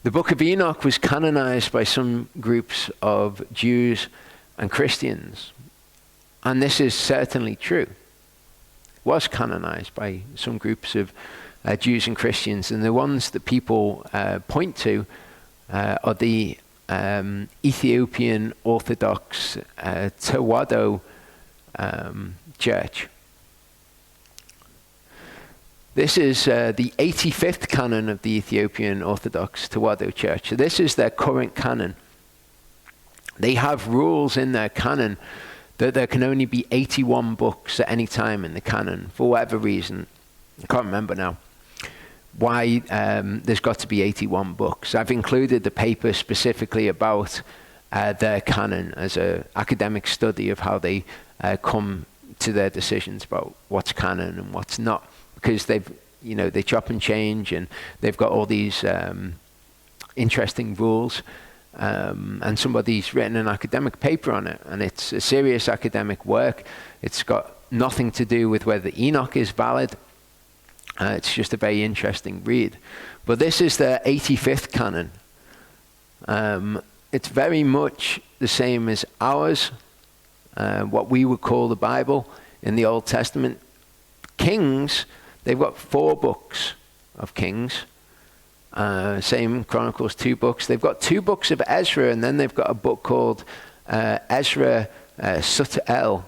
The Book of Enoch was canonized by some groups of Jews and Christians. And this is certainly true. It was canonized by some groups of Jews and Christians. And the ones that people point to are the Ethiopian Orthodox Tawado Church. This is the 85th canon of the Ethiopian Orthodox Tawado Church. So this is their current canon. They have rules in their canon that there can only be 81 books at any time in the canon, for whatever reason. I can't remember now why there's got to be 81 books. I've included the paper specifically about their canon as an academic study of how they come to their decisions about what's canon and what's not. Because they chop and change, and they've got all these interesting rules. And somebody's written an academic paper on it, and it's a serious academic work. It's got nothing to do with whether Enoch is valid. It's just a very interesting read. But this is the 85th canon. It's very much the same as ours, what we would call the Bible in the Old Testament. Kings, they've got 4 books of Kings. Same Chronicles, 2 books. They've got 2 books of Ezra, and then they've got a book called Ezra Sutel.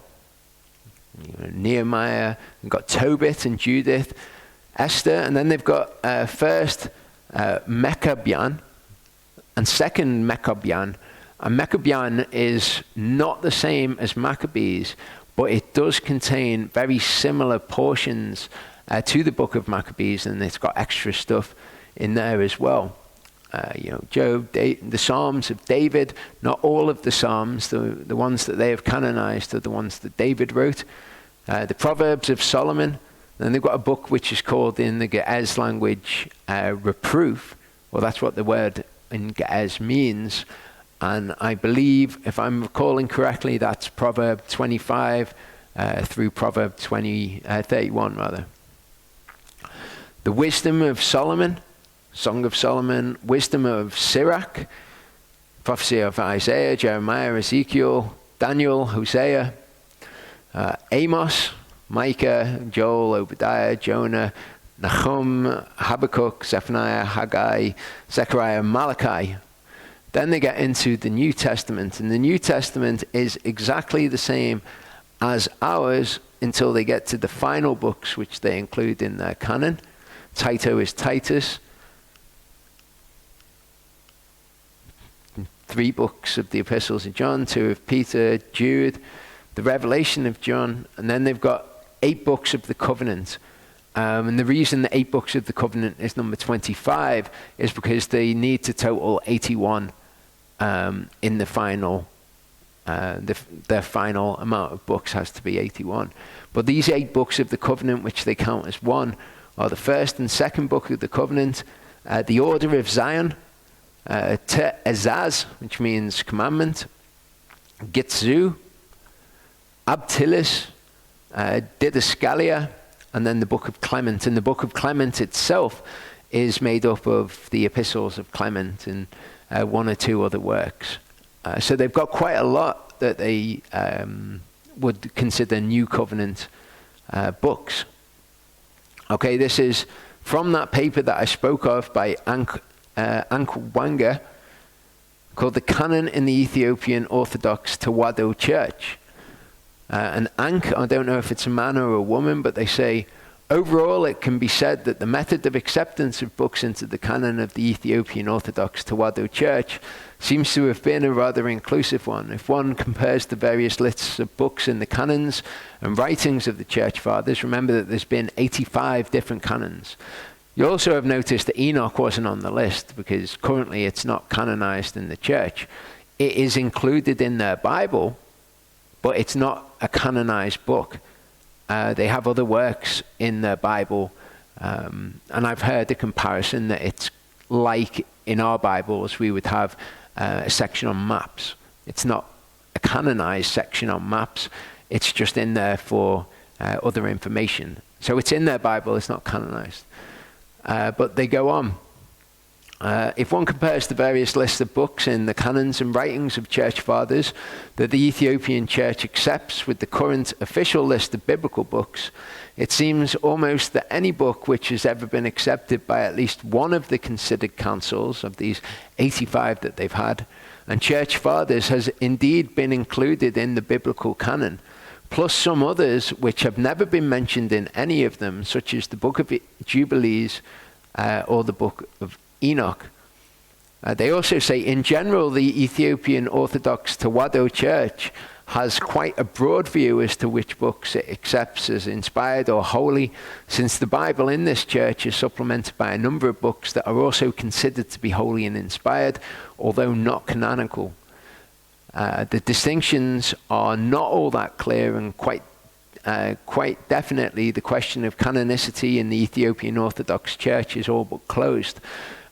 Nehemiah, they've got Tobit and Judith, Esther, and then they've got first Maccabean and second Maccabean. And Maccabean is not the same as Maccabees, but it does contain very similar portions to the book of Maccabees, and it's got extra stuff in there as well. Job, the Psalms of David, not all of the Psalms, the ones that they have canonized are the ones that David wrote. The Proverbs of Solomon, and they've got a book which is called in the Ge'ez language Reproof. Well, that's what the word in Ge'ez means. And I believe, if I'm recalling correctly, that's Proverb 25 through Proverb 31 rather. The Wisdom of Solomon, Song of Solomon, Wisdom of Sirach, Prophecy of Isaiah, Jeremiah, Ezekiel, Daniel, Hosea, Amos, Micah, Joel, Obadiah, Jonah, Nahum, Habakkuk, Zephaniah, Haggai, Zechariah, Malachi. Then they get into the New Testament, and the New Testament is exactly the same as ours until they get to the final books which they include in their canon. Tito is Titus. 3 books of the epistles of John, 2 of Peter, Jude, the Revelation of John, and then they've got 8 books of the covenant. And the reason the 8 books of the covenant is number 25 is because they need to total 81 in the final. Their final amount of books has to be 81. But these 8 books of the covenant, which they count as one, are the first and second book of the covenant, the order of Zion, Te'ezaz, which means commandment, Gitzu, Abtilis, Didascalia, and then the book of Clement. And the book of Clement itself is made up of the epistles of Clement and 1 or 2 other works. So they've got quite a lot that they would consider New Covenant books. Okay, this is from that paper that I spoke of by Ankwanga, called The Canon in the Ethiopian Orthodox Tawado Church. And Ankh, I don't know if it's a man or a woman, but they say, overall it can be said that the method of acceptance of books into the canon of the Ethiopian Orthodox Tawado Church seems to have been a rather inclusive one. If one compares the various lists of books in the canons and writings of the Church Fathers, remember that there's been 85 different canons. You also have noticed that Enoch wasn't on the list because currently it's not canonized in the church. It is included in their Bible, but it's not a canonized book. They have other works in their Bible, and I've heard a comparison that it's like in our Bibles we would have a section on maps. It's not a canonized section on maps. It's just in there for other information. So it's in their Bible, it's not canonized. But they go on. If one compares the various lists of books in the canons and writings of church fathers that the Ethiopian church accepts with the current official list of biblical books, it seems almost that any book which has ever been accepted by at least one of the considered councils of these 85 that they've had, and church fathers, has indeed been included in the biblical canon, plus some others which have never been mentioned in any of them, such as the Book of Jubilees or the Book of Enoch. They also say, in general, the Ethiopian Orthodox Tewahedo Church has quite a broad view as to which books it accepts as inspired or holy, since the Bible in this church is supplemented by a number of books that are also considered to be holy and inspired, although not canonical. The distinctions are not all that clear, and quite definitely the question of canonicity in the Ethiopian Orthodox Church is all but closed.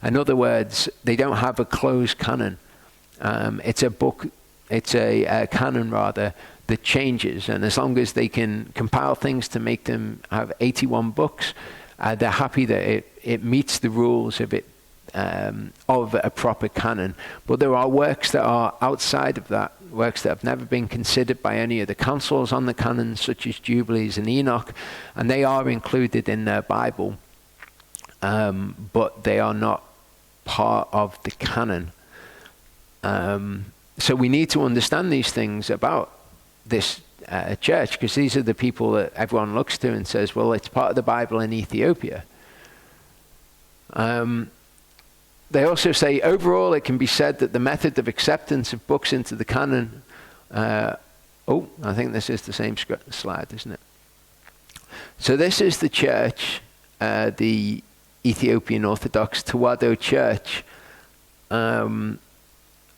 In other words, they don't have a closed canon. It's a canon rather that changes, and as long as they can compile things to make them have 81 books, they're happy that it meets the rules of it, of a proper canon. But there are works that are outside of that, works that have never been considered by any of the councils on the canon, such as Jubilees and Enoch, and they are included in their Bible, but they are not part of the canon. So we need to understand these things about this church, because these are the people that everyone looks to and says, well, it's part of the Bible in Ethiopia. They also say, overall, it can be said that the method of acceptance of books into the canon, I think this is the same slide, isn't it? So this is the church, the Ethiopian Orthodox Tewahedo Church.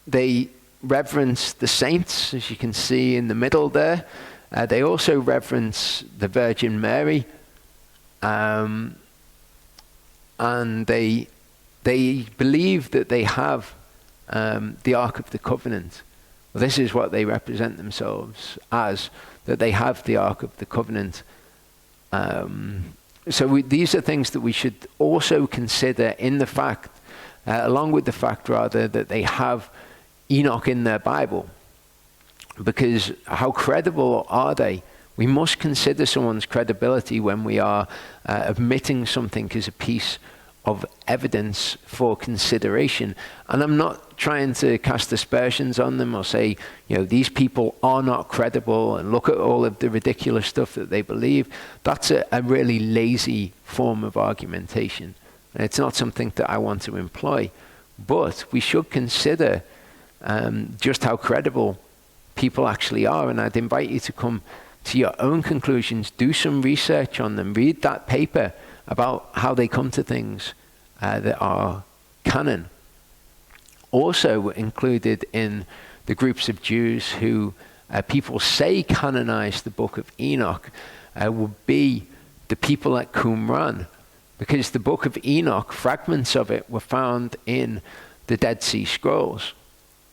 They reverence the saints, as you can see in the middle there. They also reverence the Virgin Mary, and they believe that they have the Ark of the Covenant. Well, this is what they represent themselves as, that they have the Ark of the Covenant. These are things that we should also consider in the fact, along with the fact rather, that they have Enoch in their Bible. Because how credible are they? We must consider someone's credibility when we are admitting something as a piece of evidence for consideration. And I'm not trying to cast aspersions on them or say, these people are not credible and look at all of the ridiculous stuff that they believe. That's a really lazy form of argumentation. And it's not something that I want to employ. But we should consider just how credible people actually are. And I'd invite you to come to your own conclusions, do some research on them, read that paper about how they come to things that are canon. Also included in the groups of Jews who people say canonized the Book of Enoch would be the people at Qumran, because the Book of Enoch, fragments of it were found in the Dead Sea Scrolls.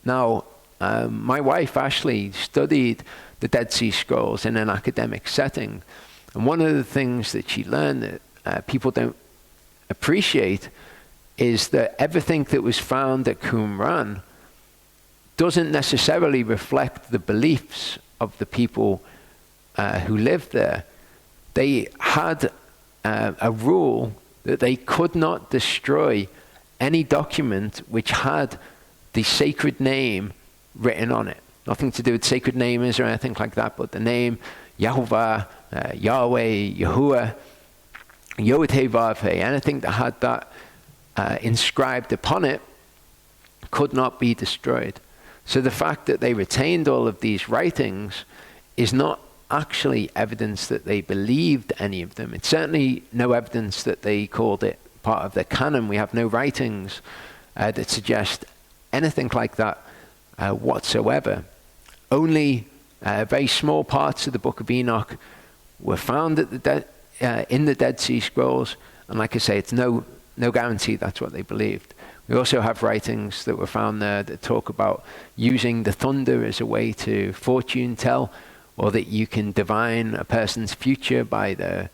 Now, my wife Ashley studied the Dead Sea Scrolls in an academic setting, and one of the things that she learned that people don't appreciate is that everything that was found at Qumran doesn't necessarily reflect the beliefs of the people who lived there. They had a rule that they could not destroy any document which had the sacred name written on it. Nothing to do with sacred names or anything like that, but the name Yahovah, Yahweh, Yahuwah, Yod-Heh-Vav-Heh, anything that had that inscribed upon it could not be destroyed. So the fact that they retained all of these writings is not actually evidence that they believed any of them. It's certainly no evidence that they called it part of their canon. We have no writings that suggest anything like that whatsoever. Only very small parts of the Book of Enoch were found at in the Dead Sea Scrolls, and like I say, it's no guarantee that's what they believed. We also have writings that were found there that talk about using the thunder as a way to fortune tell, or that you can divine a person's future by their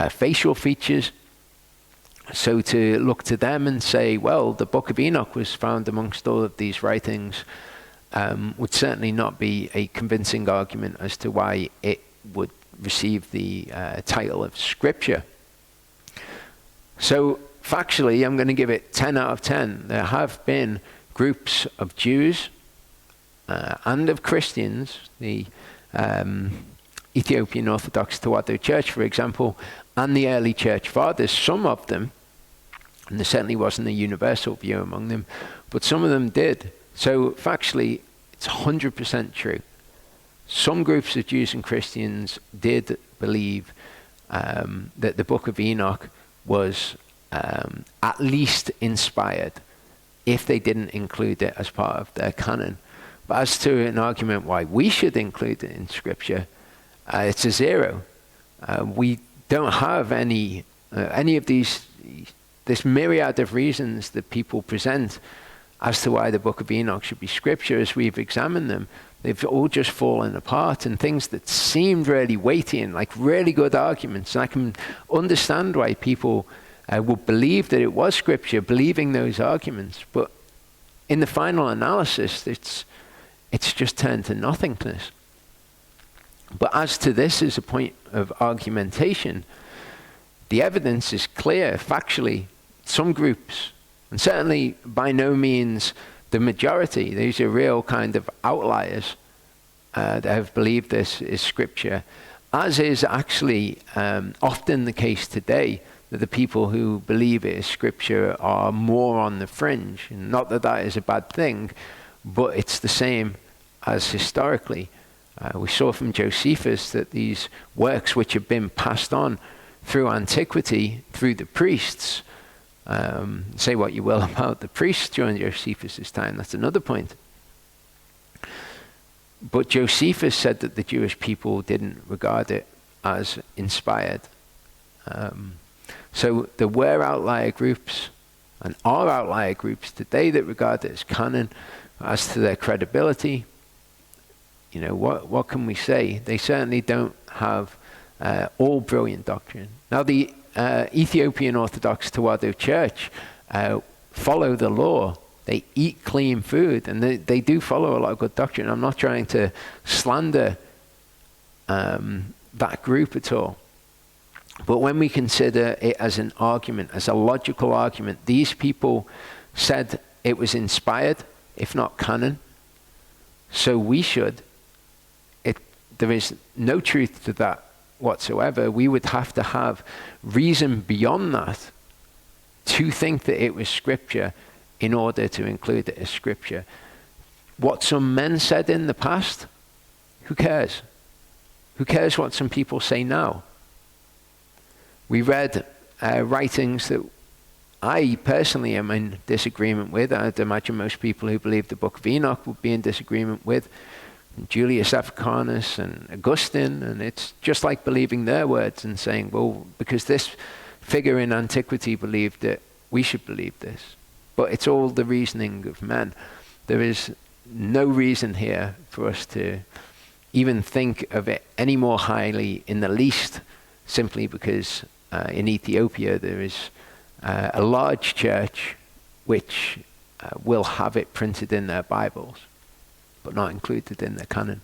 facial features. So to look to them and say, well, the Book of Enoch was found amongst all of these writings would certainly not be a convincing argument as to why it would receive the title of Scripture. So factually, I'm going to give it 10 out of 10. There have been groups of Jews and of Christians, the Ethiopian Orthodox Tewahedo Church, for example, and the early church fathers, some of them, and there certainly wasn't a universal view among them, but some of them did. So factually, it's 100% true. Some groups of Jews and Christians did believe that the Book of Enoch was at least inspired, if they didn't include it as part of their canon. But as to an argument why we should include it in Scripture, it's a zero. We don't have any of this myriad of reasons that people present as to why the Book of Enoch should be Scripture. As we've examined them, they've all just fallen apart, and things that seemed really weighty and like really good arguments. And I can understand why people would believe that it was Scripture, believing those arguments. But in the final analysis, it's just turned to nothingness. But as to this as a point of argumentation, the evidence is clear, factually. Some groups, and certainly by no means the majority, these are real kind of outliers that have believed this is Scripture, as is actually often the case today, that the people who believe it is Scripture are more on the fringe. And not that that is a bad thing, but it's the same as historically. We saw from Josephus that these works which have been passed on through antiquity, through the priests, say what you will about the priests during Josephus' time, that's another point. But Josephus said that the Jewish people didn't regard it as inspired. So there were outlier groups, and are outlier groups today that regard it as canon. As to their credibility, you know, what can we say? They certainly don't have all brilliant doctrine. Now, the Ethiopian Orthodox Tewahedo Church follow the law. They eat clean food, and they do follow a lot of good doctrine. I'm not trying to slander that group at all. But when we consider it as an argument, as a logical argument, these people said it was inspired, if not canon. So we should. There is no truth to that whatsoever. We would have to have reason beyond that to think that it was Scripture in order to include it as Scripture. What some men said in the past, who cares? Who cares what some people say now? We read writings that I personally am in disagreement with. I'd imagine most people who believe the Book of Enoch would be in disagreement with. Julius Africanus and Augustine, and it's just like believing their words and saying, well, because this figure in antiquity believed it, we should believe this. But it's all the reasoning of men. There is no reason here for us to even think of it any more highly in the least, simply because in Ethiopia there is a large church which will have it printed in their Bibles, but not included in their canon.